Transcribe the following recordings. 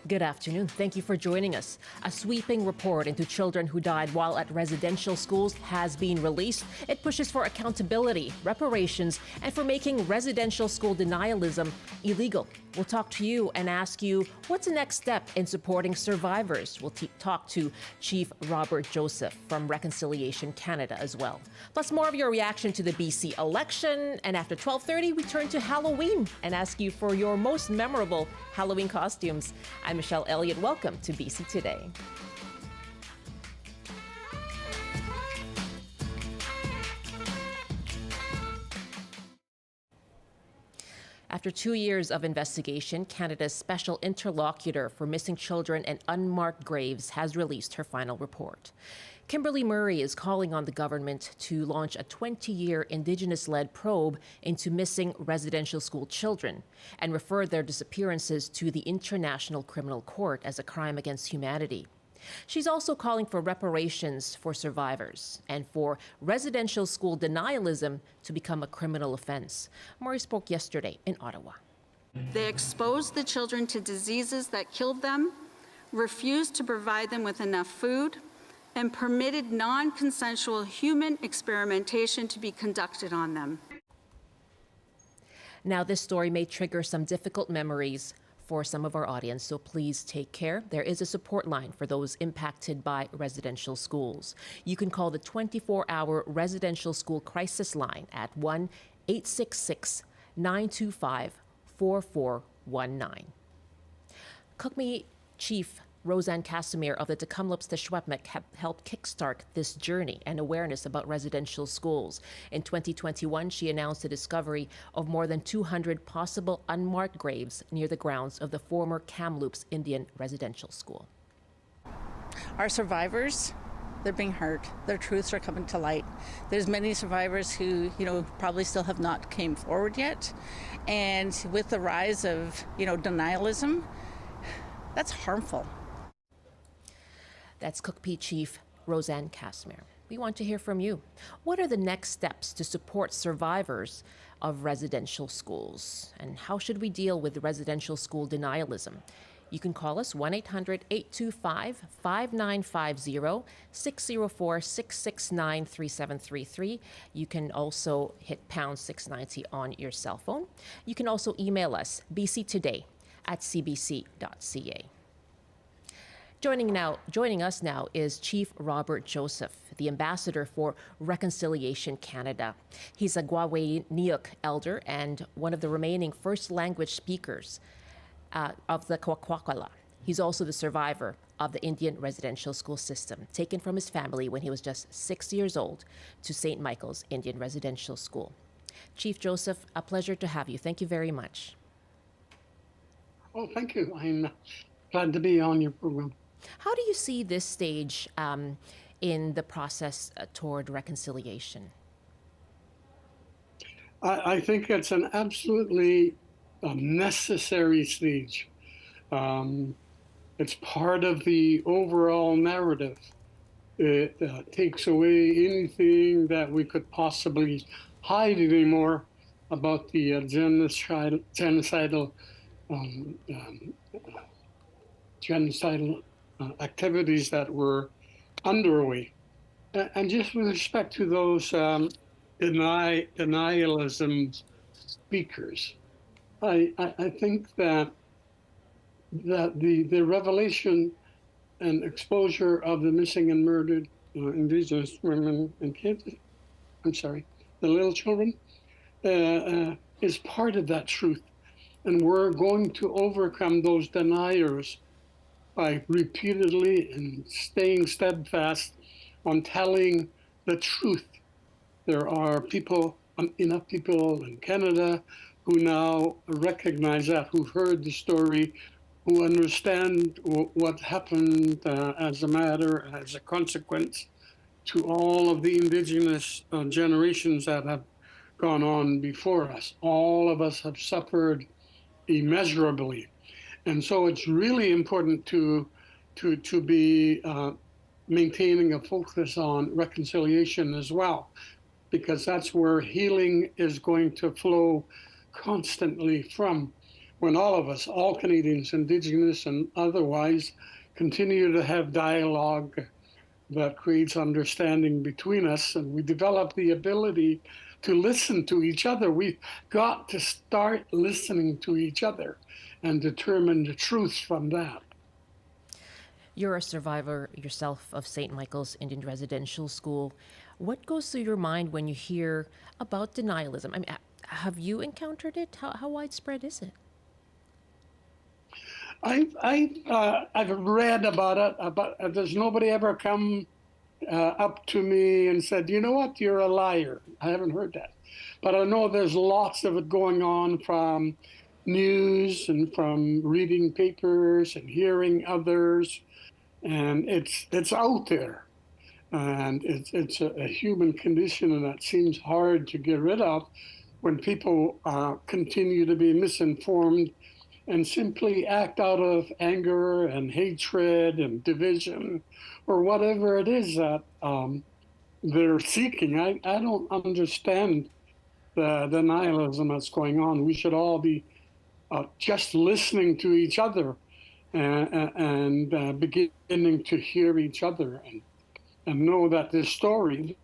Good afternoon. Thank you for joining us. A sweeping report into children who died while at residential schools has been released. It pushes for accountability, reparations, and for making residential school denialism illegal. We'll talk to you and ask you, what's the next step in supporting survivors? We'll talk to Chief Robert Joseph from Reconciliation Canada as well. Plus, more of your reaction to the BC election. And after 12:30, we turn to Halloween and ask you for your most memorable Halloween costumes. I'm Michelle Elliott. Welcome to BC Today. After 2 years of investigation, Canada's special interlocutor for missing children and unmarked graves has released her final report. Kimberly Murray is calling on the government to launch a 20-year Indigenous-led probe into missing residential school children and refer their disappearances to the International Criminal Court as a crime against humanity. She's also calling for reparations for survivors and for residential school denialism to become a criminal offense. Murray spoke yesterday in Ottawa. They exposed the children to diseases that killed them, refused to provide them with enough food, and permitted non-consensual human experimentation to be conducted on them. Now, this story may trigger some difficult memories for some of our audience, so please take care. There is a support line for those impacted by residential schools. You can call the 24-hour residential school crisis line at 1-866-925-4419. Cookme Chief Roseanne Casimir of the Tecumloops Teshwepmec helped kickstart this journey and awareness about residential schools. In 2021, she announced the discovery of more than 200 possible unmarked graves near the grounds of the former Kamloops Indian Residential School. Our survivors, they're being hurt. Their truths are coming to light. There's many survivors who, probably still have not came forward yet. And with the rise of, denialism, that's harmful. That's Cookpe Chief Roseanne Casimir. We want to hear from you. What are the next steps to support survivors of residential schools? And how should we deal with residential school denialism? You can call us 1-800-825-5950, 604-669-3733. You can also hit pound 690 on your cell phone. You can also email us, bctoday@cbc.ca. Joining us now is Chief Robert Joseph, the ambassador for Reconciliation Canada. He's a Gwawiniuk elder and one of the remaining first language speakers of the Kwakwaka'wakw. He's also the survivor of the Indian residential school system, taken from his family when he was just 6 years old to St. Michael's Indian Residential School. Chief Joseph, a pleasure to have you. Thank you very much. Oh, thank you. I'm glad to be on your program. How do you see this stage in the process toward reconciliation? I think it's an absolutely necessary stage. It's part of the overall narrative. It takes away anything that we could possibly hide anymore about the genocidal activities that were underway. And just with respect to those denialism speakers, I think that the revelation and exposure of the missing and murdered Indigenous women and kids, the little children, is part of that truth. And we're going to overcome those deniers by repeatedly and staying steadfast on telling the truth. There are enough people in Canada who now recognize that, who've heard the story, who understand what happened as a consequence to all of the Indigenous generations that have gone on before us. All of us have suffered immeasurably. And so it's really important to be maintaining a focus on reconciliation as well, because that's where healing is going to flow constantly from. when all of us, all Canadians, Indigenous and otherwise, continue to have dialogue that creates understanding between us, and we develop the ability to listen to each other. We've got to start listening to each other and determine the truth from that. You're a survivor yourself of St. Michael's Indian Residential School. What goes through your mind when you hear about denialism? I mean, have you encountered it? How widespread is it? I've read about it, but there's nobody ever come up to me and said, you know what, you're a liar. I haven't heard that. But I know there's lots of it going on from news and from reading papers and hearing others. And it's out there. And it's a human condition, and that seems hard to get rid of when people continue to be misinformed and simply act out of anger and hatred and division or whatever it is that they're seeking. I don't understand the denialism that's going on. We should all be just listening to each other and beginning to hear each other and know that this story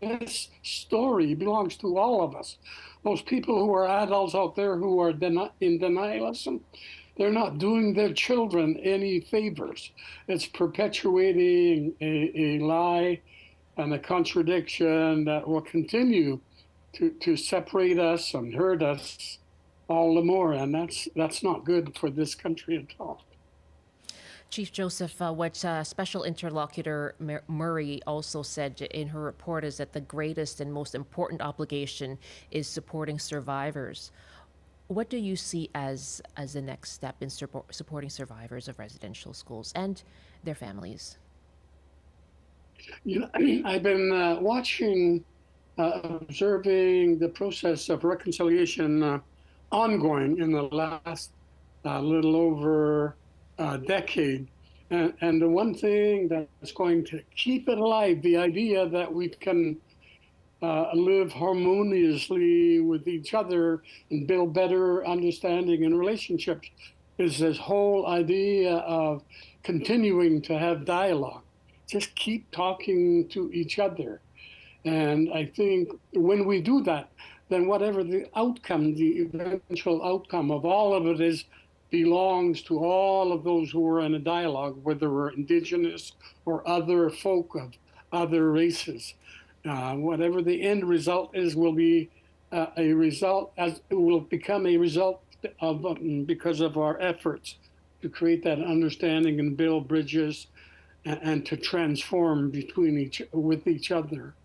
belongs to all of us. Those people who are adults out there who are in denialism, they're not doing their children any favors. It's perpetuating a lie and a contradiction that will continue to separate us and hurt us all the more. And that's not good for this country at all. Chief Joseph, what Special Interlocutor Murray also said in her report is that the greatest and most important obligation is supporting survivors. What do you see as the next step in supporting survivors of residential schools and their families? You know, I've been watching, observing the process of reconciliation ongoing in the last little over decade. And the one thing that's going to keep it alive, the idea that we can live harmoniously with each other and build better understanding and relationships, is this whole idea of continuing to have dialogue. Just keep talking to each other. And I think when we do that, then whatever the outcome, the eventual outcome of all of it is, belongs to all of those who are in a dialogue, whether we're Indigenous or other folk of other races. Whatever the end result is will be a result, as it will become a result of because of our efforts to create that understanding and build bridges and to transform with each other.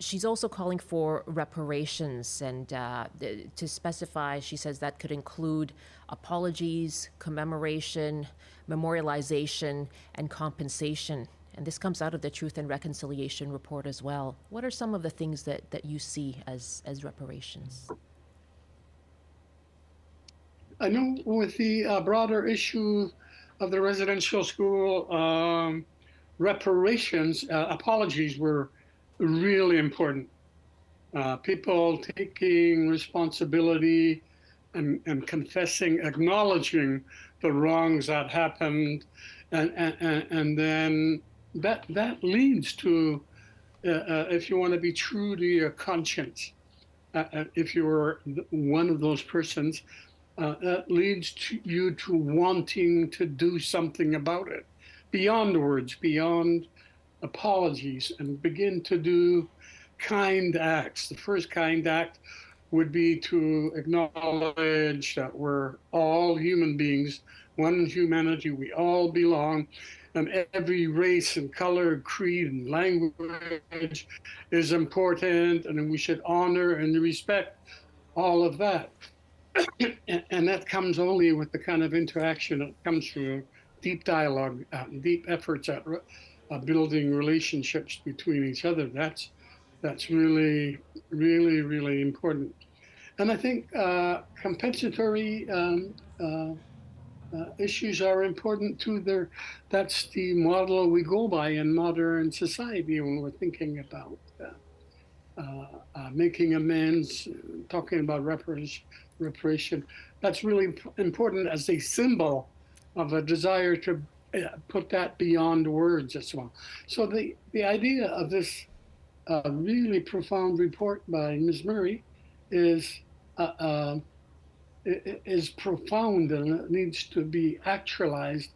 She's also calling for reparations, and to specify, she says that could include apologies, commemoration, memorialization, and compensation. And this comes out of the Truth and Reconciliation report as well. What are some of the things that you see as reparations? I know with the broader issue of the residential school, reparations, apologies were really important. People taking responsibility and confessing, acknowledging the wrongs that happened, and then that leads to, if you want to be true to your conscience, if you're one of those persons, that leads to you to wanting to do something about it, beyond words, beyond apologies, and begin to do kind acts. The first kind act would be to acknowledge that we're all human beings, one humanity, we all belong, and every race and color, creed and language is important, and we should honor and respect all of that. And that comes only with the kind of interaction that comes through deep dialogue, deep efforts at building relationships between each other. That's really, really, really important. And I think compensatory issues are important too. That's the model we go by in modern society when we're thinking about making amends, talking about reparation. That's really important as a symbol of a desire to put that beyond words as well. So the idea of this really profound report by Ms. Murray is uh, uh, is profound, and it needs to be actualized.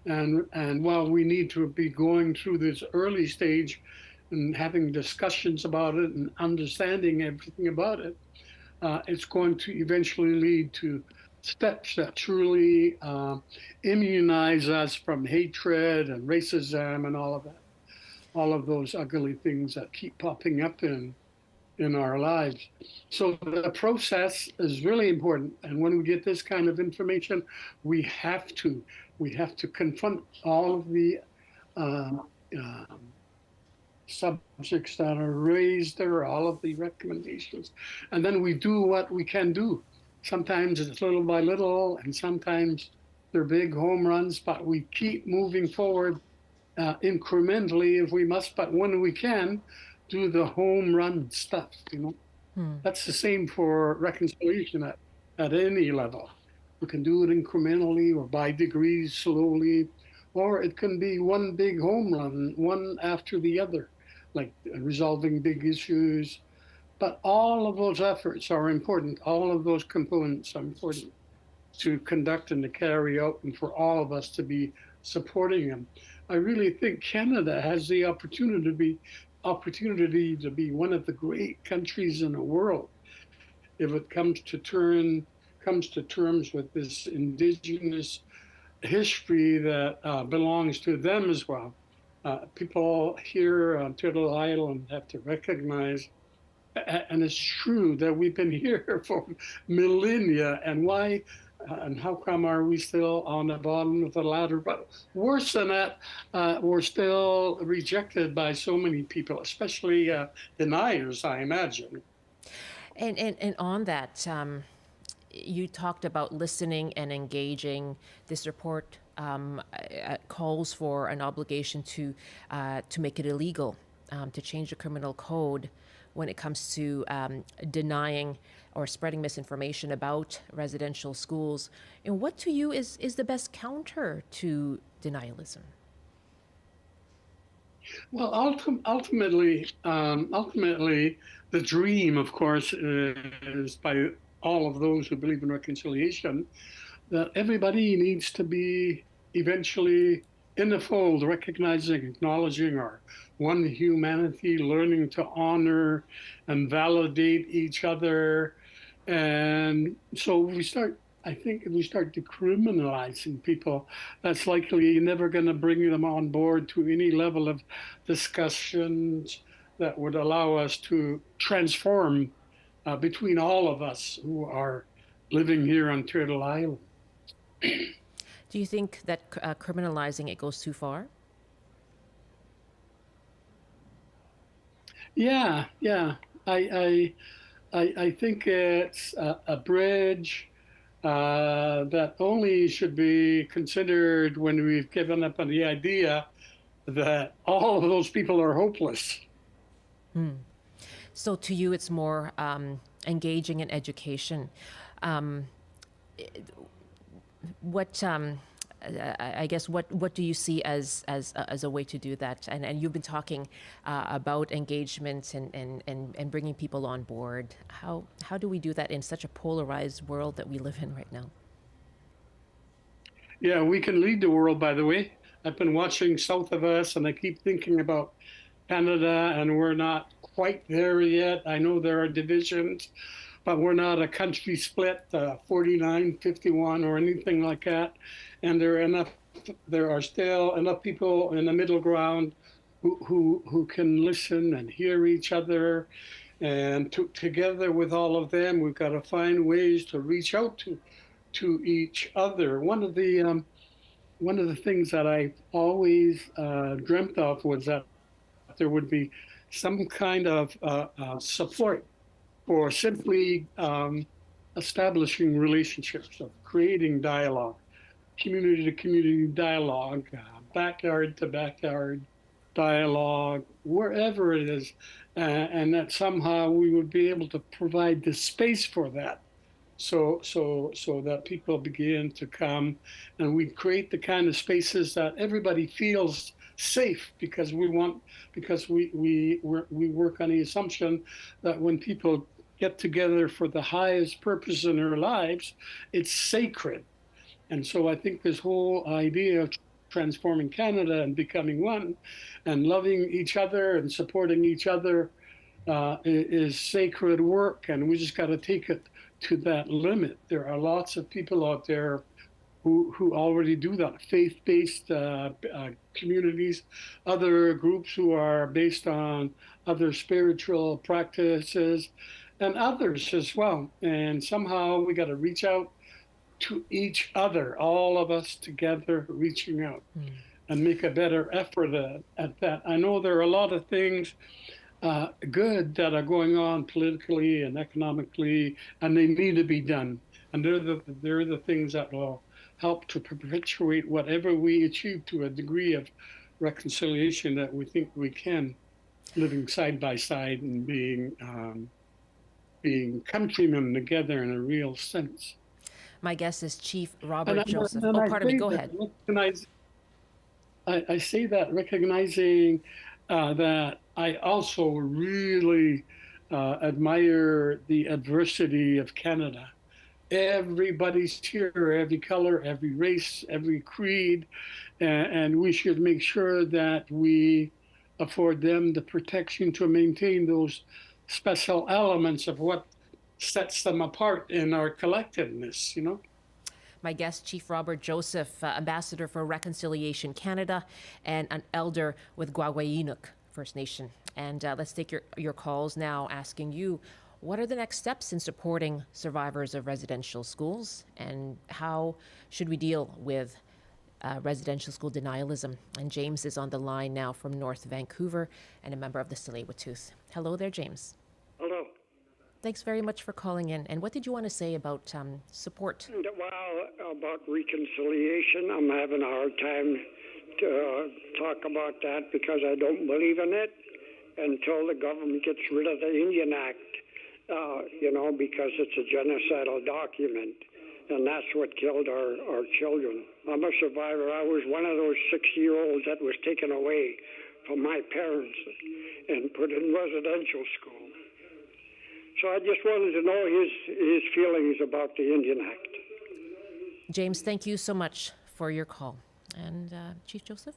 And while we need to be going through this early stage and having discussions about it and understanding everything about it, it's going to eventually lead to steps that truly immunize us from hatred and racism and all of that, all of those ugly things that keep popping up in our lives. So the process is really important. And when we get this kind of information, we have to confront all of the uh, um, subjects that are raised there, all of the recommendations, and then we do what we can do. Sometimes it's little by little, and sometimes they're big home runs, but we keep moving forward incrementally if we must, but when we can, do the home run stuff, you know. That's the same for reconciliation at any level. We can do it incrementally or by degrees, slowly, or it can be one big home run, one after the other, like resolving big issues. But all of those efforts are important. All of those components are important to conduct and to carry out, and for all of us to be supporting them. I really think Canada has the opportunity to be one of the great countries in the world if it comes to terms with this indigenous history that belongs to them as well. People here on Turtle Island have to recognize, and it's true that we've been here for millennia, and why and how come are we still on the bottom of the ladder? But worse than that, we're still rejected by so many people, especially deniers, I imagine. And on that, you talked about listening and engaging. This report calls for an obligation to make it illegal, to change the criminal code when it comes to denying or spreading misinformation about residential schools. And what to you is the best counter to denialism? Well, ultimately, the dream, of course, is by all of those who believe in reconciliation, that everybody needs to be eventually in the fold, recognizing, acknowledging our one humanity, learning to honor and validate each other. And so I think if we start decriminalizing people, that's likely never going to bring them on board to any level of discussions that would allow us to transform between all of us who are living here on Turtle Island. Do you think that criminalizing it goes too far? Yeah, yeah. I think it's a bridge that only should be considered when we've given up on the idea that all of those people are hopeless. So to you, it's more engaging in education. Um, what I guess what do you see as a way to do that? And you've been talking about engagement and bringing people on board. How do we do that in such a polarized world that we live in right now? Yeah, we can lead the world, by the way. I've been watching south of us, and I keep thinking about Canada, and we're not quite there yet. I know there are divisions, but we're not a country split, 49-51 or anything like that. And there are still enough people in the middle ground who can listen and hear each other. And together with all of them, we've got to find ways to reach out to each other. One of the things that I always dreamt of was that there would be some kind of support for simply establishing relationships, of creating dialogue, community to community dialogue, backyard to backyard dialogue, wherever it is, and that somehow we would be able to provide the space for that. So that people begin to come, and we create the kind of spaces that everybody feels safe, because we work on the assumption that when people get together for the highest purpose in their lives, it's sacred. And so I think this whole idea of transforming Canada and becoming one and loving each other and supporting each other is sacred work, and we just got to take it to that limit. There are lots of people out there who already do that, faith-based communities, other groups who are based on other spiritual practices, and others as well. And somehow we got to reach out to each other, all of us together reaching out and make a better effort at that. I know there are a lot of things good that are going on politically and economically, and they need to be done. And they're the things that will help to perpetuate whatever we achieve to a degree of reconciliation that we think we can, living side by side and being countrymen together in a real sense. My guest is Chief Robert Joseph. And Oh, pardon me. Go ahead. I say that recognizing that I also really admire the adversity of Canada. Everybody's here, every color, every race, every creed, and we should make sure that we afford them the protection to maintain those special elements of what sets them apart in our collectiveness, you know? My guest, Chief Robert Joseph, Ambassador for Reconciliation Canada and an elder with Gwagwayinuk First Nation. And let's take your calls now, asking you, what are the next steps in supporting survivors of residential schools, and how should we deal with residential school denialism? And James is on the line now from North Vancouver and a member of the Tsleil-Waututh. Hello there, James. Hello. Thanks very much for calling in. And what did you want to say about support? Well, about reconciliation, I'm having a hard time to talk about that because I don't believe in it until the government gets rid of the Indian Act, because it's a genocidal document. And that's what killed our children. I'm a survivor. I was one of those 6-year-olds that was taken away from my parents and put in residential school. So I just wanted to know his feelings about the Indian Act. James, thank you so much for your call. And Chief Joseph?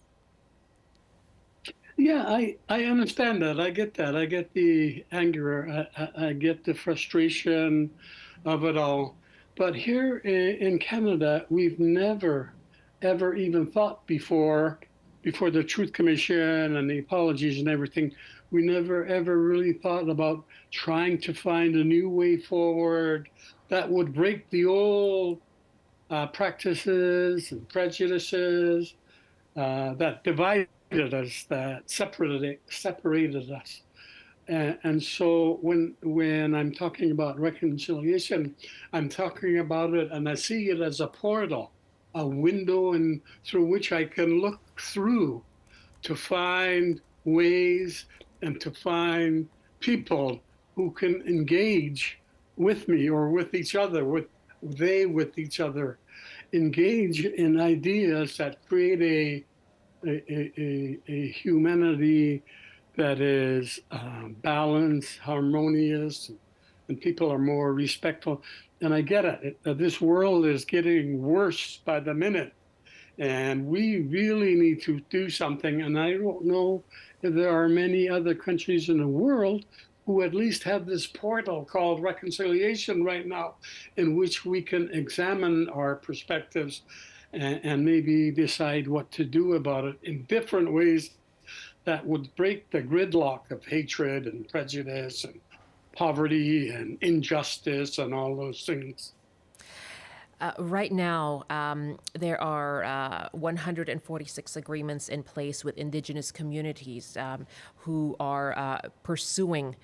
Yeah, I understand that. I get that. I get the anger. I get the frustration of it all. But here in Canada, we've never, ever even thought before the Truth Commission and the apologies and everything, we never, ever really thought about trying to find a new way forward that would break the old practices and prejudices that divided us, that separated us. And so when I'm talking about reconciliation, I'm talking about it, and I see it as a portal, a window through which I can look through to find ways and to find people who can engage with me or with each other, with each other, engage in ideas that create a humanity that is balanced, harmonious, and people are more respectful. And I get it. This world is getting worse by the minute, and we really need to do something. And I don't know if there are many other countries in the world who at least have this portal called reconciliation right now, in which we can examine our perspectives and maybe decide what to do about it in different ways that would break the gridlock of hatred and prejudice and poverty and injustice and all those things. Right now, there are 146 agreements in place with Indigenous communities who are pursuing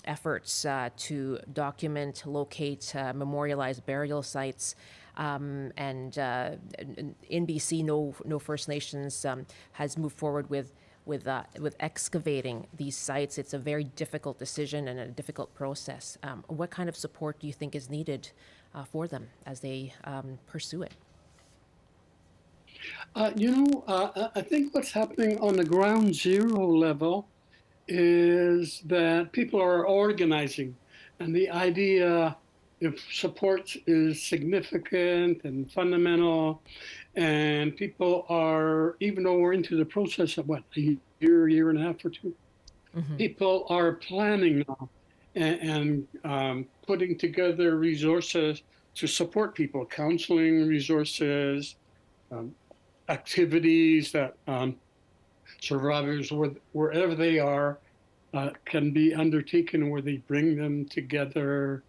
efforts to document, locate, memorialize burial sites. And in BC, no First Nations has moved forward with with excavating these sites. It's a very difficult decision and a difficult process. What kind of support do you think is needed for them as they pursue it? I think what's happening on the ground zero level is that people are organizing, and the idea, if support is significant and fundamental, and people are, even though we're into the process of a year and a half or two, people are planning now and putting together resources to support people, counseling resources, activities that survivors, wherever they are, can be undertaken, where they bring them together.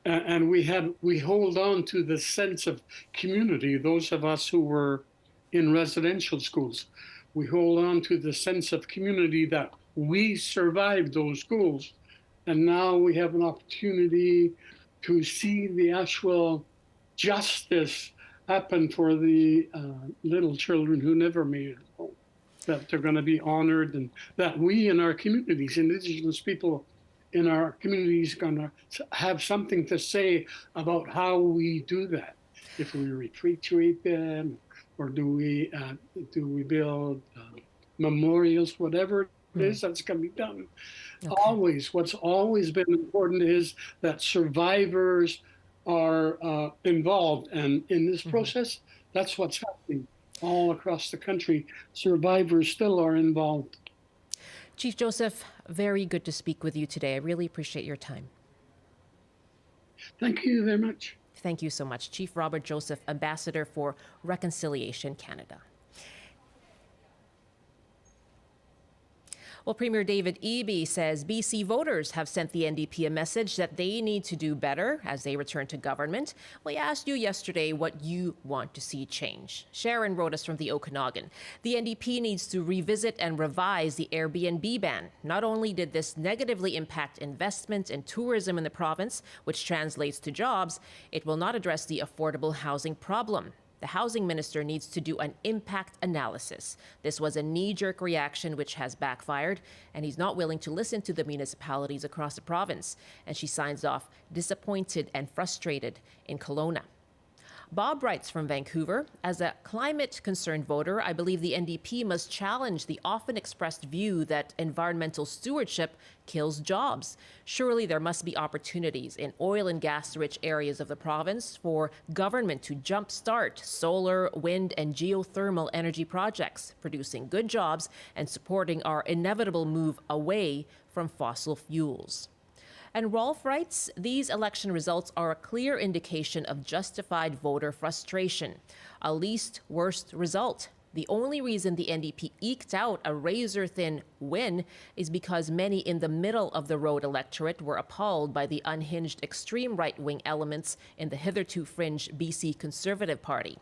And we hold on to the sense of community. Those of us who were in residential schools, we hold on to the sense of community that we survived those schools. And now we have an opportunity to see the actual justice happen for the little children who never made it home, that they're going to be honored, and that we in our communities, Indigenous people in our communities, going to have something to say about how we do that. If we repatriate them, or do we build memorials, whatever it is that's going to be done. Okay. What's always been important is that survivors are involved, and in this process, that's what's happening all across the country. Survivors still are involved. Chief Joseph, very good to speak with you today. I really appreciate your time. Thank you very much. Thank you so much. Chief Robert Joseph, Ambassador for Reconciliation Canada. Well, Premier David Eby says BC voters have sent the NDP a message that they need to do better as they return to government. We asked you yesterday what you want to see change. Sharon wrote us from the Okanagan. The NDP needs to revisit and revise the Airbnb ban. Not only did this negatively impact investment and tourism in the province, which translates to jobs, it will not address the affordable housing problem. The housing minister needs to do an impact analysis. This was a knee-jerk reaction which has backfired, and he's not willing to listen to the municipalities across the province. And she signs off disappointed and frustrated in Kelowna. Bob writes from Vancouver, as a climate-concerned voter, I believe the NDP must challenge the often expressed view that environmental stewardship kills jobs. Surely there must be opportunities in oil and gas-rich areas of the province for government to jumpstart solar, wind, and geothermal energy projects, producing good jobs and supporting our inevitable move away from fossil fuels. And Rolf writes, these election results are a clear indication of justified voter frustration. A least worst result. The only reason the NDP eked out a razor-thin win is because many in the middle-of-the-road electorate were appalled by the unhinged extreme right-wing elements in the hitherto fringe BC Conservative Party.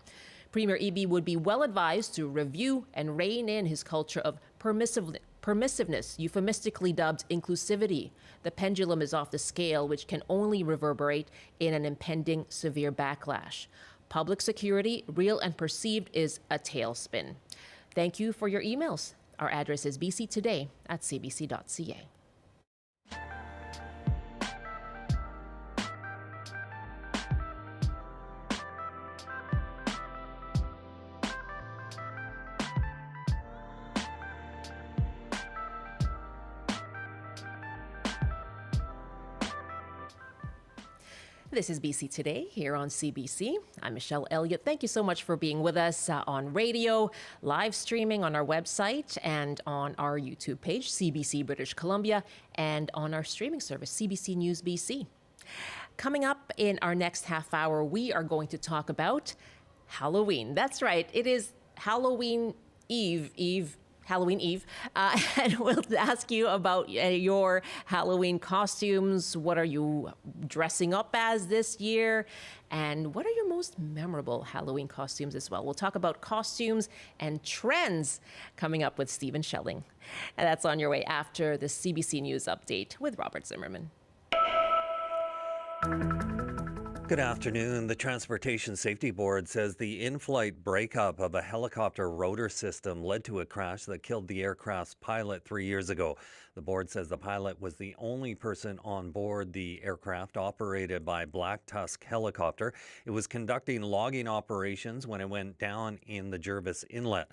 Premier Eby would be well advised to review and rein in his culture of permissiveness, euphemistically dubbed inclusivity. The pendulum is off the scale, which can only reverberate in an impending severe backlash. Public security, real and perceived, is a tailspin. Thank you for your emails. Our address is bctoday@cbc.ca. This is BC Today here on CBC. I'm Michelle Elliott. Thank you so much for being with us on radio, live streaming on our website and on our YouTube page, CBC British Columbia, and on our streaming service, CBC News BC. Coming up in our next half hour, we are going to talk about Halloween. That's right. It is Halloween Eve, and we'll ask you about your Halloween costumes. What are you dressing up as this year? And what are your most memorable Halloween costumes as well? We'll talk about costumes and trends coming up with Stephen Schelling. And that's on your way after the CBC News Update with Robert Zimmerman. Good afternoon. The Transportation Safety Board says the in-flight breakup of a helicopter rotor system led to a crash that killed the aircraft's pilot 3 years ago. The board says the pilot was the only person on board the aircraft operated by Black Tusk Helicopter. It was conducting logging operations when it went down in the Jervis Inlet.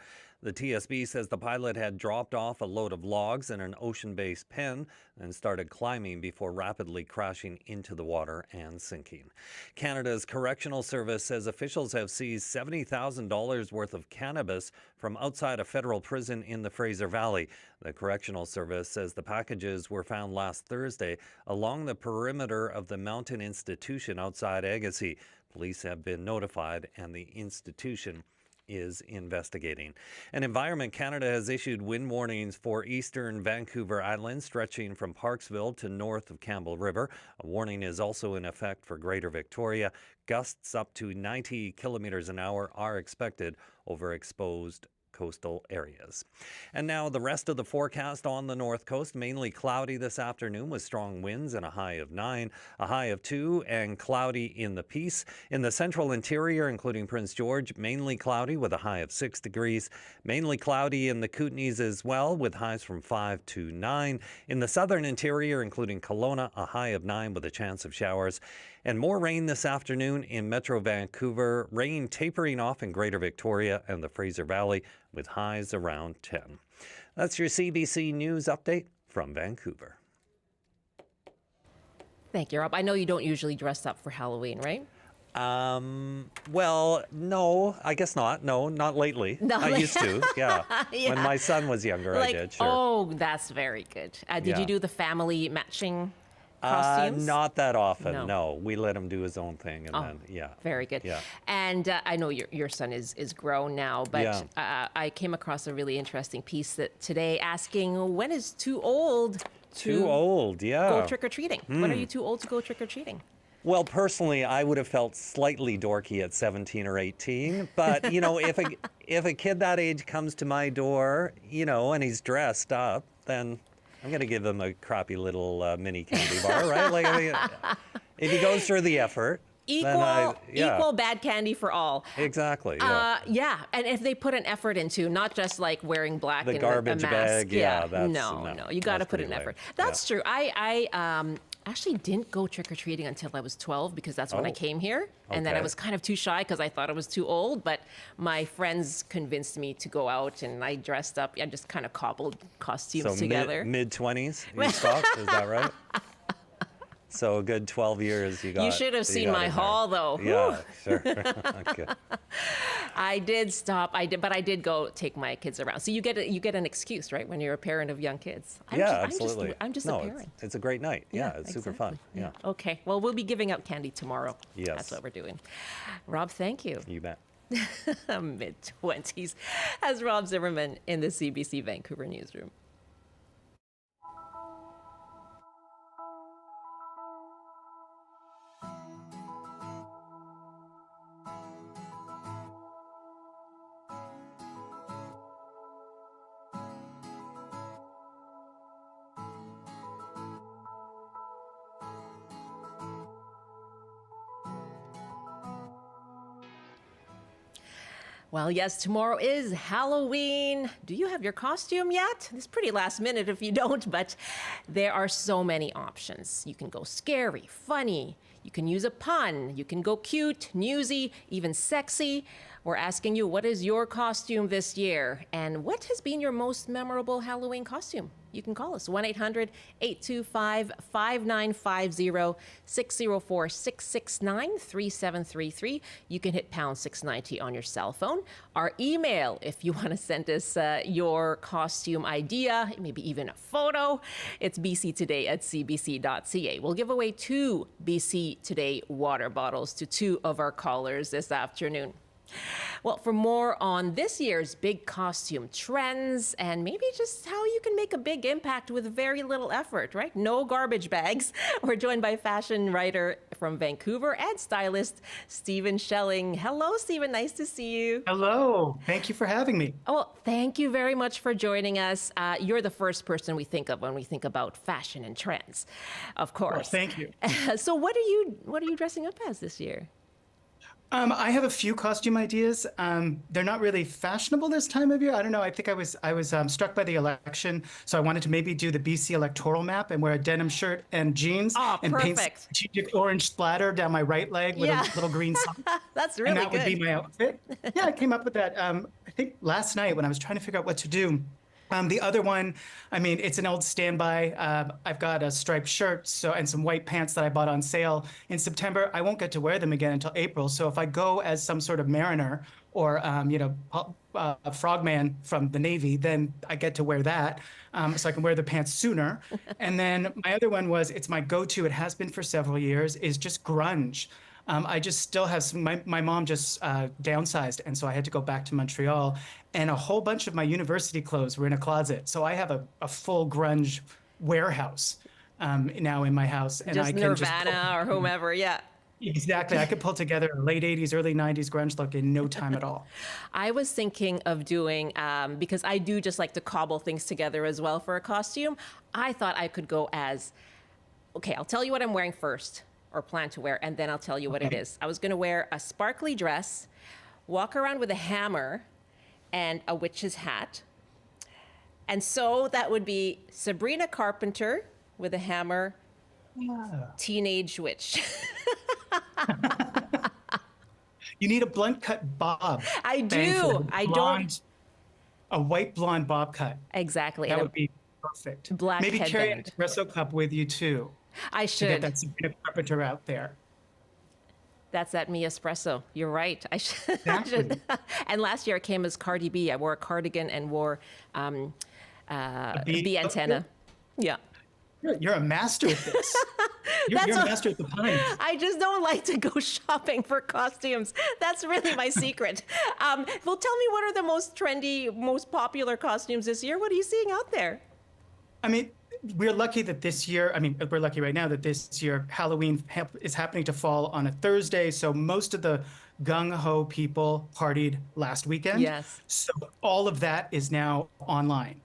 The TSB says the pilot had dropped off a load of logs in an ocean-based pen and started climbing before rapidly crashing into the water and sinking. Canada's Correctional Service says officials have seized $70,000 worth of cannabis from outside a federal prison in the Fraser Valley. The Correctional Service says the packages were found last Thursday along the perimeter of the Mountain Institution outside Agassiz. Police have been notified and the institution is investigating. And Environment Canada has issued wind warnings for eastern Vancouver Island, stretching from Parksville to north of Campbell River. A warning is also in effect for Greater Victoria. Gusts up to 90 kilometers an hour are expected over exposed coastal areas. And now the rest of the forecast on the north coast. Mainly cloudy this afternoon with strong winds and a high of 9, a high of 2, and cloudy in the Peace. In the central interior, including Prince George, mainly cloudy with a high of 6 degrees. Mainly cloudy in the Kootenays as well with highs from 5 to 9. In the southern interior, including Kelowna, a high of 9 with a chance of showers. And more rain this afternoon in Metro Vancouver. Rain tapering off in Greater Victoria and the Fraser Valley with highs around 10. That's your CBC News update from Vancouver. Thank you, Rob. I know you don't usually dress up for Halloween, right? Well, no, I guess not. No, not lately. I used to, yeah. Yeah. When my son was younger, I did, sure. Oh, that's very good. Did Yeah. you do the family matching costumes? Not that often, No. no. We let him do his own thing, and then, yeah. Very good. Yeah. And I know your son is grown now, but Yeah. I came across a really interesting piece today asking when is too old Too old, yeah. go trick-or-treating? When are you too old to go trick-or-treating? Well, personally, I would have felt slightly dorky at 17 or 18. But, you know, if a kid that age comes to my door, you know, and he's dressed up, then I'm going to give him a crappy little mini candy bar, right? Like, I mean, if he goes through the effort. Equal bad candy for all. Exactly, yeah. Yeah, and if they put an effort into not just like wearing black The and garbage a mask. bag, yeah, that's- no, you got to that's put pretty an lame. effort. That's true. I actually didn't go trick-or-treating until I was 12 because that's when I Oh, came here. And then I okay. was kind of too shy because I thought I was too old, but my friends convinced me to go out and I dressed up. I just kind of cobbled costumes So together. mid-20s, you stopped, is that right? So a good 12 years you got. You should have seen got my in there. haul, though. Yeah, sure. Okay. I did stop. But I did go take my kids around. So you get an excuse, right, when you're a parent of young kids. Absolutely. I'm just no, a parent. It's a great night. Yeah, it's super fun. exactly. Yeah. Okay. Well, we'll be giving out candy tomorrow. Yes. That's what we're doing. Rob, thank you. You bet. Mid-20s. As Rob Zimmerman in the CBC Vancouver newsroom. Well, yes, tomorrow is Halloween. Do you have your costume yet? It's pretty last minute if you don't, but there are so many options. You can go scary, funny. You can use a pun. You can go cute, newsy, even sexy. We're asking you, what is your costume this year? And what has been your most memorable Halloween costume? You can call us 1-800-825-5950, 604-669-3733. You can hit pound 690 on your cell phone. Our email, if you want to send us your costume idea, maybe even a photo, it's bctoday@cbc.ca. We'll give away 2 BC Today water bottles to 2 of our callers this afternoon. Well, for more on this year's big costume trends and maybe just how you can make a big impact with very little effort, right? No garbage bags. We're joined by fashion writer from Vancouver and stylist Stephen Schelling. Hello, Stephen. Nice to see you. Hello. Thank you for having me. Oh, well, thank you very much for joining us. You're the first person we think of when we think about fashion and trends, of course. Well, thank you. So what are you dressing up as this year? I have a few costume ideas. They're not really fashionable this time of year. I don't know. I think I was struck by the election, so I wanted to maybe do the BC electoral map and wear a denim shirt and jeans and paint strategic orange splatter down my right leg with a little green sock. That's really good. And that would be my outfit. Yeah, I came up with that. I think last night when I was trying to figure out what to do. The other one, I mean, it's an old standby. I've got a striped shirt and some white pants that I bought on sale in September. I won't get to wear them again until April. So if I go as some sort of mariner or, a frogman from the Navy, then I get to wear that. So I can wear the pants sooner. And then my other one it's my go-to, it has been for several years, is just grunge. I just still have my mom just downsized, and so I had to go back to Montreal, and a whole bunch of my university clothes were in a closet. So I have a full grunge warehouse now in my house. And just I can Nirvana or whomever, yeah. Exactly. I could pull together a late 80s, early 90s grunge look in no time at all. I was thinking of doing, because I do just like to cobble things together as well for a costume, I thought I could go as, okay, I'll tell you what I'm wearing first, or plan to wear, and then I'll tell you what it is. I was gonna wear a sparkly dress, walk around with a hammer and a witch's hat. And so that would be Sabrina Carpenter with a hammer, teenage witch. You need a blunt cut bob. I do. A white blonde bob cut. Exactly. That would be perfect. Black Maybe carry an headband. espresso cup with you too. I should. To get that Sabrina Carpenter out there. That's at me espresso. You're right. I should. Exactly. And last year I came as Cardi B. I wore a cardigan and wore a bee antenna. Yeah. You're a master at this. You're a master at the puns. I just don't like to go shopping for costumes. That's really my secret. Well, tell me, what are the most trendy, most popular costumes this year? What are you seeing out there? I mean, we're lucky that this year, we're lucky right now that this year Halloween is happening to fall on a Thursday. So most of the gung-ho people partied last weekend. Yes. So all of that is now online.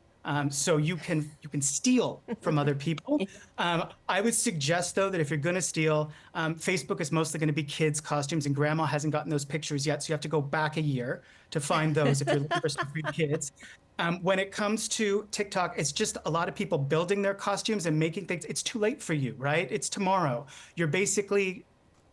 So you can steal from other people. I would suggest, though, that if you're going to steal, Facebook is mostly going to be kids' costumes, and Grandma hasn't gotten those pictures yet, so you have to go back a year to find those if you're looking for stuff for your kids. When it comes to TikTok, it's just a lot of people building their costumes and making things. It's too late for you, right? It's tomorrow. You're basically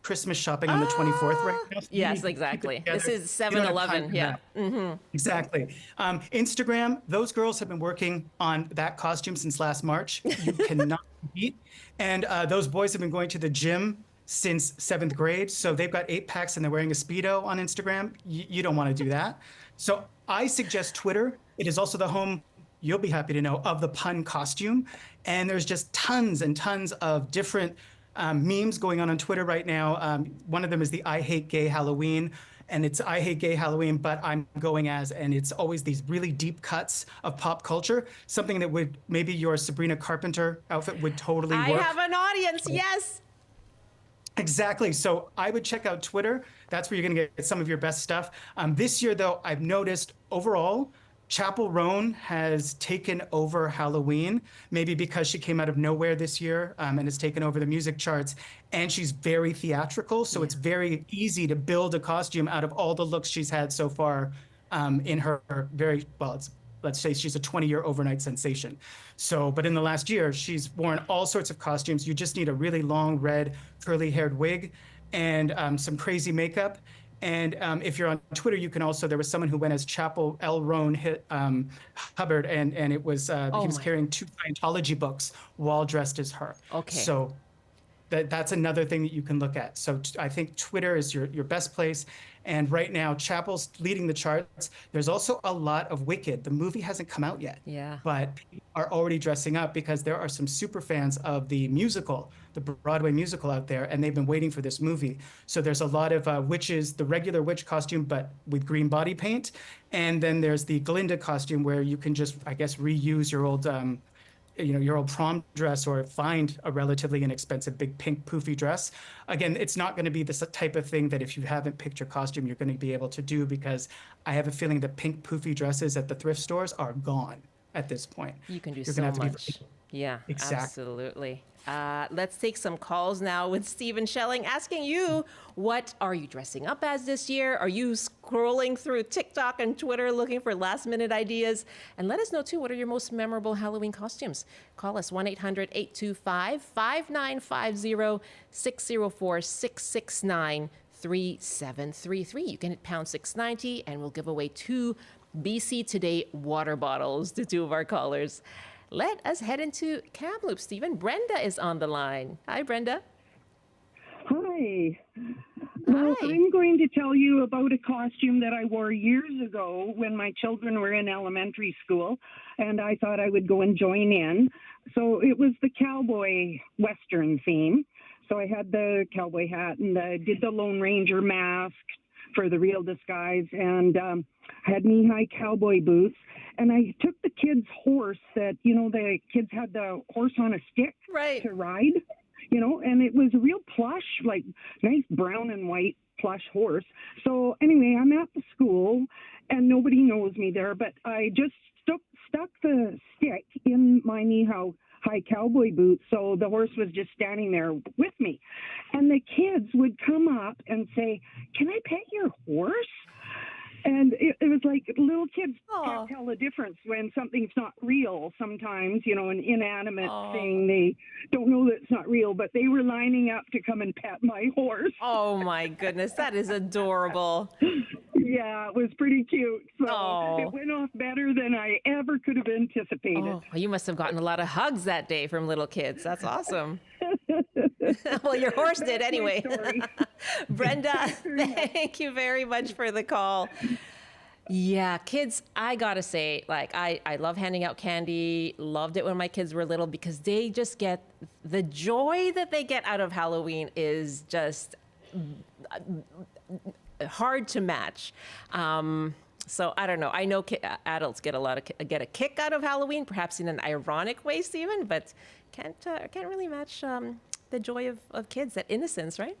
Christmas shopping on the 24th right now. So yes, exactly. This is 7-Eleven. Yeah. Mm-hmm. Exactly. Instagram, those girls have been working on that costume since last March. You cannot compete. And those boys have been going to the gym since 7th grade. So they've got 8-packs and they're wearing a Speedo on Instagram. You don't want to do that. So I suggest Twitter. It is also the home, you'll be happy to know, of the pun costume. And there's just tons and tons of different memes going on Twitter right now. One of them is the I Hate Gay Halloween, and it's I Hate Gay Halloween, but I'm going as, and it's always these really deep cuts of pop culture, something that would, maybe your Sabrina Carpenter outfit would totally work. I have an audience, yes. Exactly. So I would check out Twitter. That's where you're going to get some of your best stuff. This year, though, I've noticed overall, Chapel Roan has taken over Halloween, maybe because she came out of nowhere this year and has taken over the music charts. And she's very theatrical, so it's very easy to build a costume out of all the looks she's had so far in her let's say she's a 20-year overnight sensation. So, but in the last year, she's worn all sorts of costumes. You just need a really long, red, curly-haired wig and some crazy makeup. And if you're on Twitter, you can also, there was someone who went as Chapel L. Roan Hubbard, and it was, he was carrying 2 Scientology books while dressed as her. Okay. So that's another thing that you can look at. So I think Twitter is your best place. And right now, Chapel's leading the charts. There's also a lot of Wicked. The movie hasn't come out yet. Yeah. But people are already dressing up because there are some super fans of the musical, the Broadway musical out there, and they've been waiting for this movie. So there's a lot of witches, the regular witch costume, but with green body paint. And then there's the Glinda costume where you can just, I guess, reuse your old your old prom dress or find a relatively inexpensive big pink poofy dress. Again, it's not going to be this type of thing that if you haven't picked your costume, you're going to be able to do, because I have a feeling that pink poofy dresses at the thrift stores are gone at this point. You can do You're so gonna have to be much. Yeah, Exactly. absolutely. Let's take some calls now with Stephen Schelling asking you, what are you dressing up as this year? Are you scrolling through TikTok and Twitter looking for last minute ideas? And let us know too, what are your most memorable Halloween costumes? Call us 1-800-825-5950, 604-669-3733. You can hit pound 690 and we'll give away 2 BC Today water bottles to 2 of our callers. Let us head into Kamloops, Stephen. Brenda is on the line. Hi, Brenda. Hi. Well, I'm going to tell you about a costume that I wore years ago when my children were in elementary school, and I thought I would go and join in. So it was the cowboy Western theme. So I had the cowboy hat and I did the Lone Ranger mask for the real disguise, and had knee-high cowboy boots. And I took the kids' horse that, the kids had the horse on a stick to ride, and it was a real plush, like nice brown and white plush horse. So anyway, I'm at the school and nobody knows me there, but I just stuck the stick in my knee-high cowboy boots, so the horse was just standing there with me. And the kids would come up and say, "Can I pet your horse?" And it was like little kids can't tell the difference when something's not real sometimes, an inanimate thing. They don't know that it's not real, but they were lining up to come and pet my horse. Oh, my goodness. That is adorable. Yeah, it was pretty cute. So it went off better than I ever could have anticipated. Oh, you must have gotten a lot of hugs that day from little kids. That's awesome. Well, your horse did anyway. Brenda, thank you very much for the call. Yeah, kids, I gotta say, I love handing out candy, loved it when my kids were little, because they just get, the joy that they get out of Halloween is just hard to match. So I don't know. I know adults get a kick out of Halloween, perhaps in an ironic way, Stephen, but can't really match the joy of kids, that innocence, right?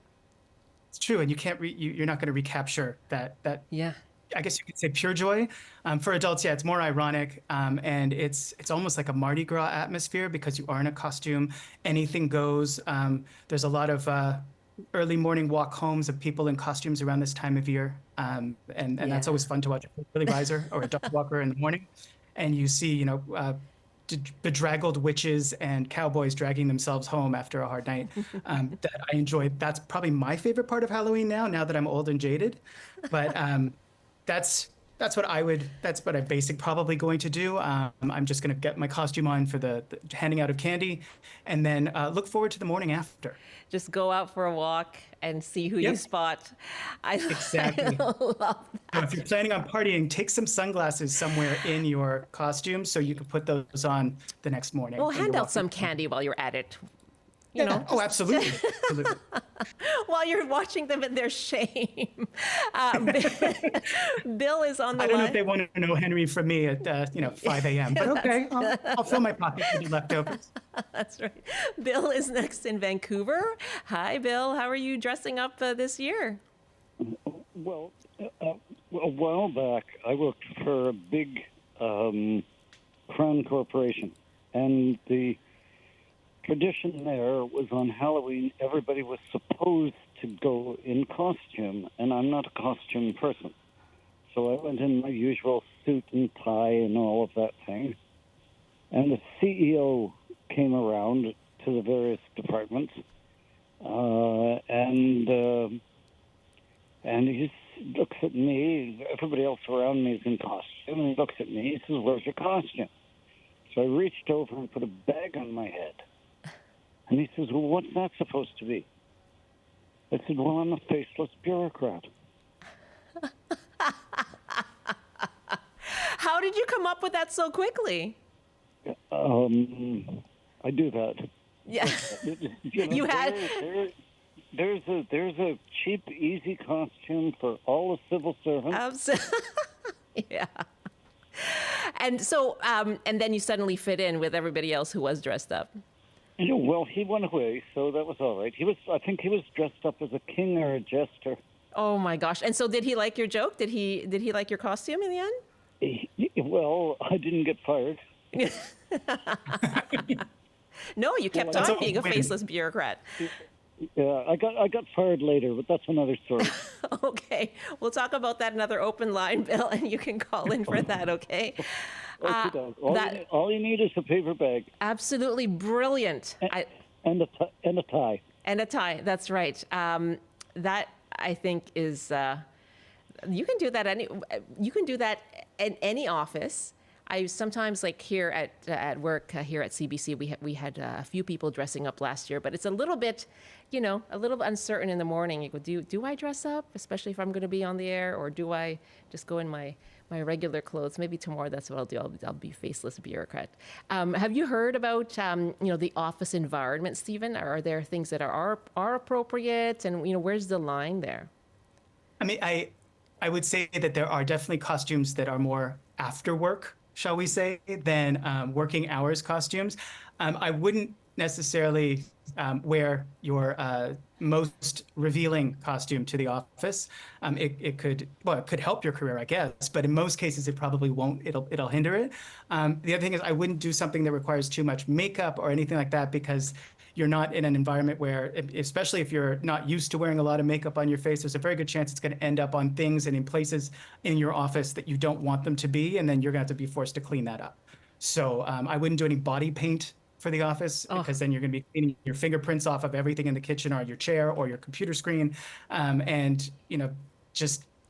It's true, and you can't you're not going to recapture that. Yeah. I guess you could say pure joy. For adults, yeah, it's more ironic, and it's almost like a Mardi Gras atmosphere because you are in a costume. Anything goes. There's a lot of early morning walk homes of people in costumes around this time of year, and that's always fun to watch. A early riser or a dog walker in the morning, and you see bedraggled witches and cowboys dragging themselves home after a hard night. That I enjoy. That's probably my favorite part of Halloween now that I'm old and jaded. But that's what I'm basically probably going to do. I'm just going to get my costume on for the handing out of candy, and then look forward to the morning after. Just go out for a walk and see who you spot. Exactly. I love that. So if you're planning on partying, take some sunglasses somewhere in your costume so you can put those on the next morning. Well, hand out some candy while you're at it. Oh, absolutely. Absolutely. While you're watching them in their shame. Bill is on the line. I don't know if they want to know Henry from me at 5 a.m. But okay, I'll fill my pocket with the leftovers. That's right. Bill is next in Vancouver. Hi, Bill. How are you dressing up this year? Well, a while back, I worked for a big crown corporation, and the tradition there was on Halloween, everybody was supposed to go in costume, and I'm not a costume person. So I went in my usual suit and tie and all of that thing. And the CEO came around to the various departments, and he looks at me. Everybody else around me is in costume, and he looks at me. He says, "Where's your costume?" So I reached over and put a bag on my head. And he says, "Well, what's that supposed to be?" I said, "Well, I'm a faceless bureaucrat." come up with that so quickly? I do that. Yeah. You know, You had. there's a cheap, easy costume for all the civil servants. Absolutely. Yeah. And so, and then you suddenly fit in with everybody else who was dressed up. You know, well, he went away, so that was all right. I think he was dressed up as a king or a jester. Oh my gosh! And so, did he like your joke? Did he like your costume in the end? Well, I didn't get fired. No, you kept Well, on being a faceless bureaucrat. Yeah, I got fired later, but that's another story. Okay, we'll talk about that another open line, Bill, and you can call in for that. Okay. All you need is a paper bag. Absolutely brilliant. And a tie. And a tie. That's right. That I think is. You can do that. You can do that in any office. I sometimes like here at work here at CBC we had a few people dressing up last year, but it's a little bit, a little bit uncertain in the morning. You go, do I dress up, especially if I'm going to be on the air, or do I just go in my regular clothes? Maybe tomorrow that's what I'll do. I'll be faceless bureaucrat. Have you heard about the office environment, Stephen? Are there things that are appropriate, and where's the line there? I mean, I would say that there are definitely costumes that are more after work, shall we say, than working hours costumes. I wouldn't necessarily wear your most revealing costume to the office. It could help your career, I guess, but in most cases it probably won't. It'll hinder it. The other thing is I wouldn't do something that requires too much makeup or anything like that, because you're not in an environment where, especially if you're not used to wearing a lot of makeup on your face, there's a very good chance it's going to end up on things and in places in your office that you don't want them to be, and then you're going to have to be forced to clean that up. So I wouldn't do any body paint for the office, because then you're going to be cleaning your fingerprints off of everything in the kitchen or your chair or your computer screen. And,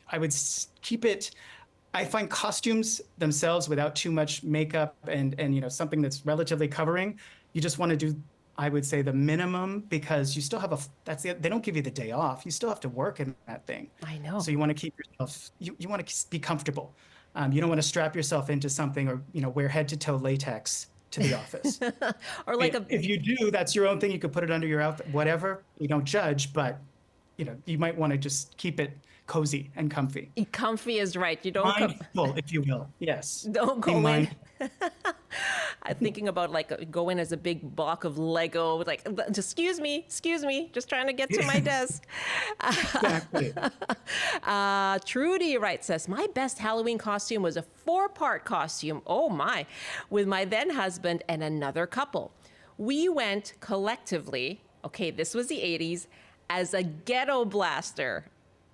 I would keep it. I find costumes themselves without too much makeup and something that's relatively covering, you just want to do, I would say, the minimum, because you still have they don't give you the day off. You still have to work in that thing. I know. So you want to keep yourself, you want to be comfortable. You don't want to strap yourself into something or, wear head to toe latex to the office. Or like if you do, that's your own thing. You could put it under your outfit, whatever. We don't judge, but you might want to just keep it cozy and comfy. Comfy is right. You don't mindful, if you will. Yes. Don't go in. I'm thinking about go in as a big block of Lego, just excuse me, just trying to get to my desk. Exactly. Trudy says, my best Halloween costume was a 4-part costume, oh my, with my then husband and another couple. We went collectively, okay, this was the 80s, as a ghetto blaster.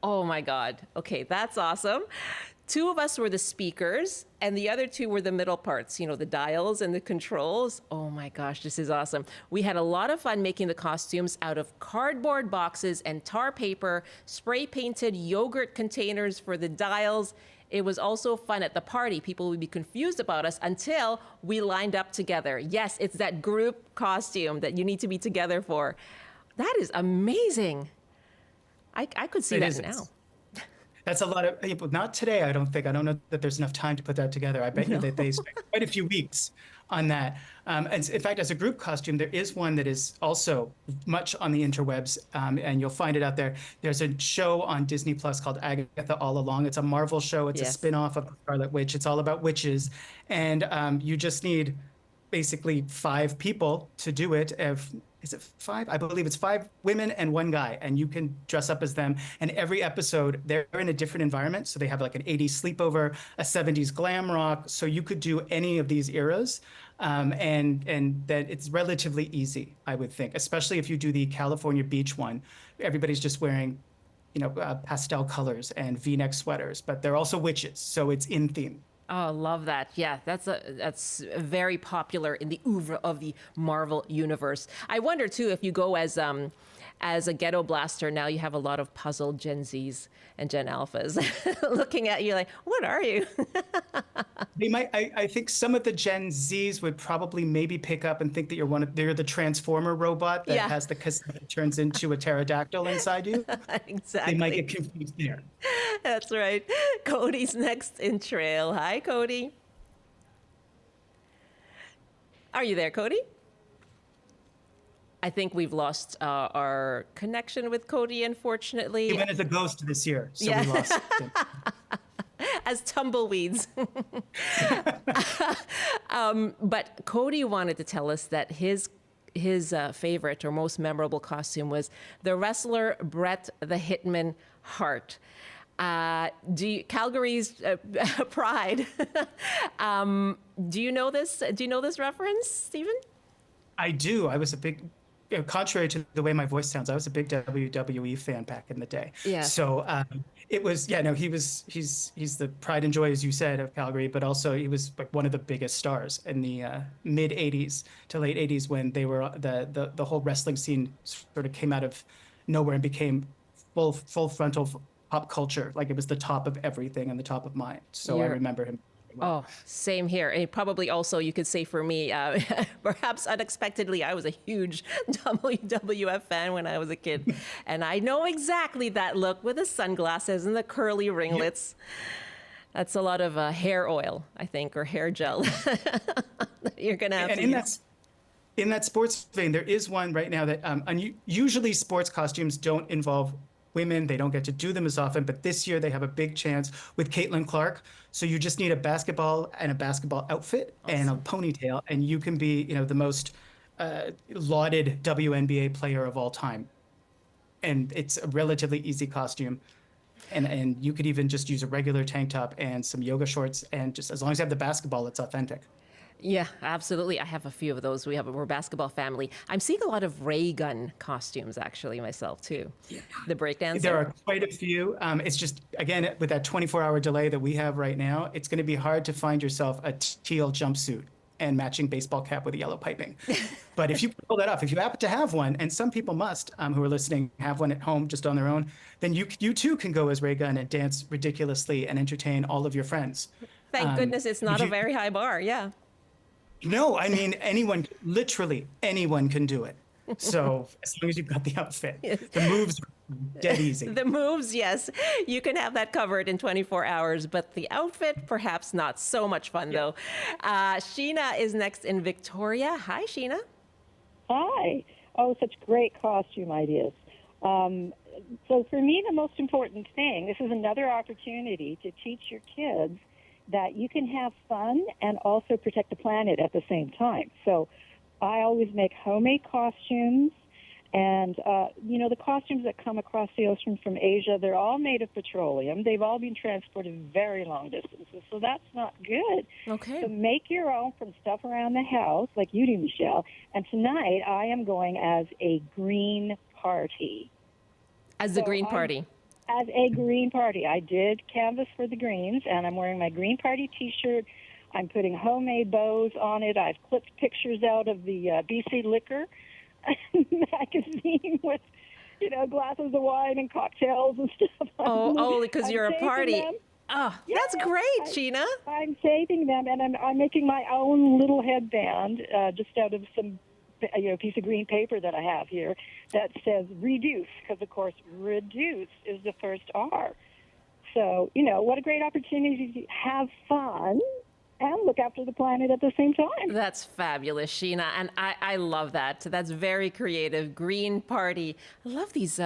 Oh my God. Okay, that's awesome. 2 of us were the speakers, and the other 2 were the middle parts, the dials and the controls. Oh my gosh, this is awesome. We had a lot of fun making the costumes out of cardboard boxes and tar paper, spray painted yogurt containers for the dials. It was also fun at the party. People would be confused about us until we lined up together. Yes, it's that group costume that you need to be together for. That is amazing. I could see that now. That's a lot of people. Not today, I don't think. I don't know that there's enough time to put that together. I bet you that they spent quite a few weeks on that. And in fact, as a group costume, there is one that is also much on the interwebs, and you'll find it out there. There's a show on Disney Plus called Agatha All Along. It's a Marvel show. It's a spin-off of Scarlet Witch. It's all about witches. And you just need basically 5 people to do it. Is it 5? I believe it's 5 women and 1 guy, and you can dress up as them. And every episode, they're in a different environment. So they have like an 80s sleepover, a 70s glam rock. So you could do any of these eras, and that it's relatively easy, I would think, especially if you do the California beach one. Everybody's just wearing, pastel colors and V-neck sweaters, but they're also witches, so it's in theme. Oh, love that. Yeah, that's very popular in the oeuvre of the Marvel universe. I wonder, too, if you go as a ghetto blaster, now you have a lot of puzzled Gen Zs and Gen Alphas looking at you like, what are you? They might. I think some of the Gen Zs would probably maybe pick up and think that they're the Transformer robot that has the cassette that turns into a pterodactyl inside you. Exactly. They might get confused there. That's right. Cody's next in Trail. Hi, Cody. Are you there, Cody? I think we've lost our connection with Cody, unfortunately. He went as a ghost this year, so Yeah. we lost him. As tumbleweeds. But Cody wanted to tell us that his favorite or most memorable costume was the wrestler Bret the Hitman Hart. Calgary's pride. Do you know this? Do you know this reference, Stephen? I do. I was a big, contrary to the way my voice sounds, I was a big WWE fan back in the day. Yeah. So it was, he's the pride and joy, as you said, of Calgary, but also he was like one of the biggest stars in the mid 80s to late 80s when they were, the whole wrestling scene sort of came out of nowhere and became full frontal pop culture. Like it was the top of everything and the top of mind. So I remember him. Oh, same here. And probably also you could say for me, perhaps unexpectedly, I was a huge WWF fan when I was a kid. And I know exactly that look with the sunglasses and the curly ringlets. That's a lot of hair oil, I think, or hair gel. You're going to have to use. In that sports vein, there is one right now that usually sports costumes don't involve women. They don't get to do them as often, but this year they have a big chance with Caitlin Clark. So you just need a basketball and a basketball outfit and a ponytail, and you can be, the most lauded WNBA player of all time. And it's a relatively easy costume. And you could even just use a regular tank top and some yoga shorts, and just as long as you have the basketball, it's authentic. Yeah, absolutely. I have a few of those. We're a basketball family. I'm seeing a lot of ray gun costumes, actually, myself, too. Yeah. The breakdancer. There are quite a few. It's just, again, with that 24-hour delay that we have right now, it's going to be hard to find yourself a teal jumpsuit and matching baseball cap with a yellow piping. But if you pull that off, if you happen to have one, and some people must, who are listening, have one at home just on their own, then you too can go as Ray Gun and dance ridiculously and entertain all of your friends. Thank goodness it's not a very high bar, yeah. No, I mean, literally anyone can do it. So as long as you've got the outfit, the moves are dead easy. The moves, yes, you can have that covered in 24 hours, but the outfit, perhaps not so much fun, though. Sheena is next in Victoria. Hi, Sheena. Hi. Oh, such great costume ideas. So for me, the most important thing, this is another opportunity to teach your kids that you can have fun and also protect the planet at the same time. So I always make homemade costumes, and, the costumes that come across the ocean from Asia, they're all made of petroleum. They've all been transported very long distances, so that's not good. Okay. So make your own from stuff around the house, like you do, Michelle. And tonight I am going as a green party. As the Green Party? As a Green Party. I did canvas for the Greens, and I'm wearing my Green Party T-shirt. I'm putting homemade bows on it. I've clipped pictures out of the BC Liquor magazine with, glasses of wine and cocktails and stuff. Oh, because you're a party. Them. Oh, yeah, that's great, Sheena. I'm saving them, and I'm making my own little headband just out of some piece of green paper that I have here that says reduce, because, of course, reduce is the first R. So, what a great opportunity to have fun and look after the planet at the same time. That's fabulous, Sheena, and I love that. That's very creative. Green Party. I love these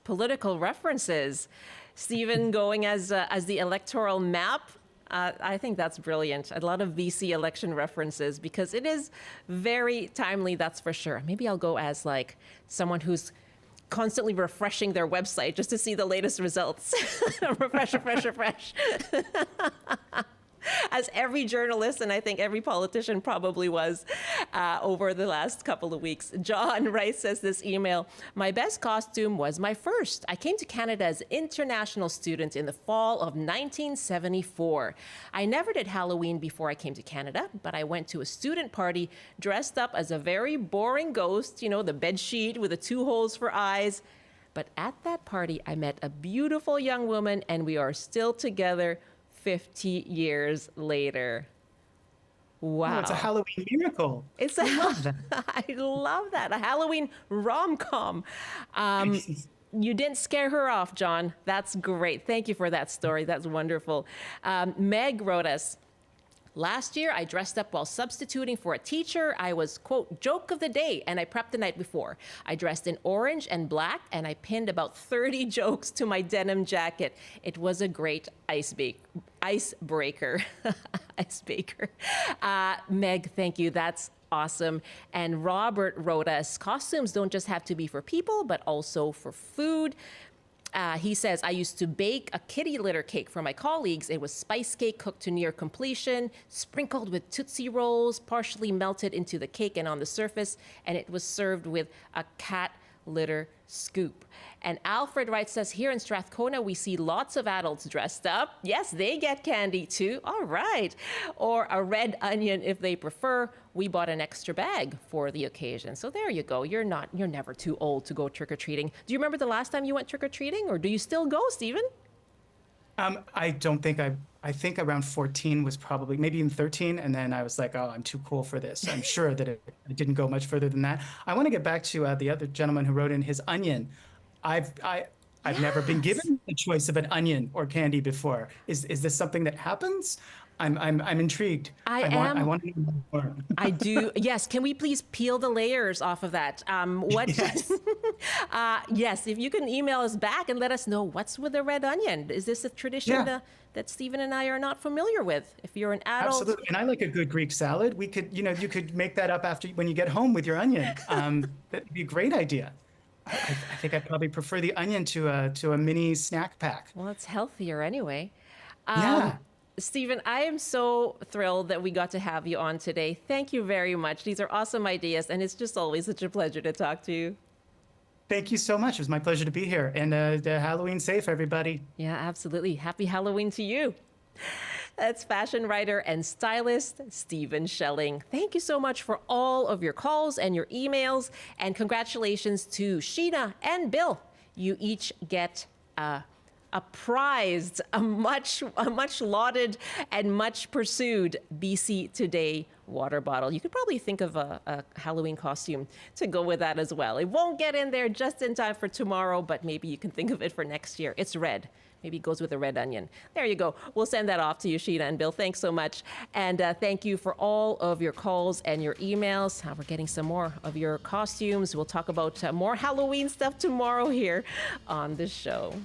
political references. Stephen going as the electoral map. I think that's brilliant. A lot of BC election references because it is very timely, that's for sure. Maybe I'll go as like someone who's constantly refreshing their website just to see the latest results. refresh. As every journalist, and I think every politician probably was over the last couple of weeks. John Rice says this email, my best costume was my first. I came to Canada as an international student in the fall of 1974. I never did Halloween before I came to Canada, but I went to a student party dressed up as a very boring ghost, the bed sheet with the 2 holes for eyes. But at that party, I met a beautiful young woman, and we are still together 50 years later. Wow. Oh, it's a Halloween miracle. I love that. A Halloween rom-com. You didn't scare her off, John. That's great. Thank you for that story. That's wonderful. Meg wrote us, Last year, I dressed up while substituting for a teacher. I was, quote, joke of the day, and I prepped the night before. I dressed in orange and black, and I pinned about 30 jokes to my denim jacket. It was a great icebreaker. Icebreaker. Meg, thank you. That's awesome. And Robert wrote us, costumes don't just have to be for people, but also for food. He says, I used to bake a kitty litter cake for my colleagues. It was spice cake cooked to near completion, sprinkled with Tootsie Rolls, partially melted into the cake and on the surface, and it was served with a cat litter scoop. And Alfred writes us, here in Strathcona, we see lots of adults dressed up. Yes, they get candy too. All right. Or a red onion if they prefer. We bought an extra bag for the occasion. So there you go. You're never too old to go trick-or-treating. Do you remember the last time you went trick-or-treating, or do you still go, Stephen? I don't think I think around 14 was probably, maybe even 13. And then I was like, oh, I'm too cool for this. I'm sure that it didn't go much further than that. I want to get back to the other gentleman who wrote in his onion. I've never been given the choice of an onion or candy before. Is this something that happens? I'm intrigued. I want to know more. I do. Yes. Can we please peel the layers off of that? Yes. Yes. If you can email us back and let us know what's with the red onion. Is this a tradition that Stephen and I are not familiar with? If you're an adult. Absolutely. And I like a good Greek salad. We could, you could make that up after when you get home with your onion. That'd be a great idea. I think I'd probably prefer the onion to a mini snack pack. Well, it's healthier anyway. Yeah. Stephen, I am so thrilled that we got to have you on today. Thank you very much. These are awesome ideas, and it's just always such a pleasure to talk to you. Thank you so much. It was my pleasure to be here. And Halloween safe, everybody. Yeah, absolutely. Happy Halloween to you. That's fashion writer and stylist Stephen Schelling. Thank you so much for all of your calls and your emails. And congratulations to Sheena and Bill. You each get a much lauded and much pursued BC Today water bottle. You could probably think of a Halloween costume to go with that as well. It won't get in there just in time for tomorrow, but maybe you can think of it for next year. It's red. Maybe it goes with a red onion. There you go. We'll send that off to you, Sheena and Bill. Thanks so much. And thank you for all of your calls and your emails. We're getting some more of your costumes. We'll talk about more Halloween stuff tomorrow here on the show.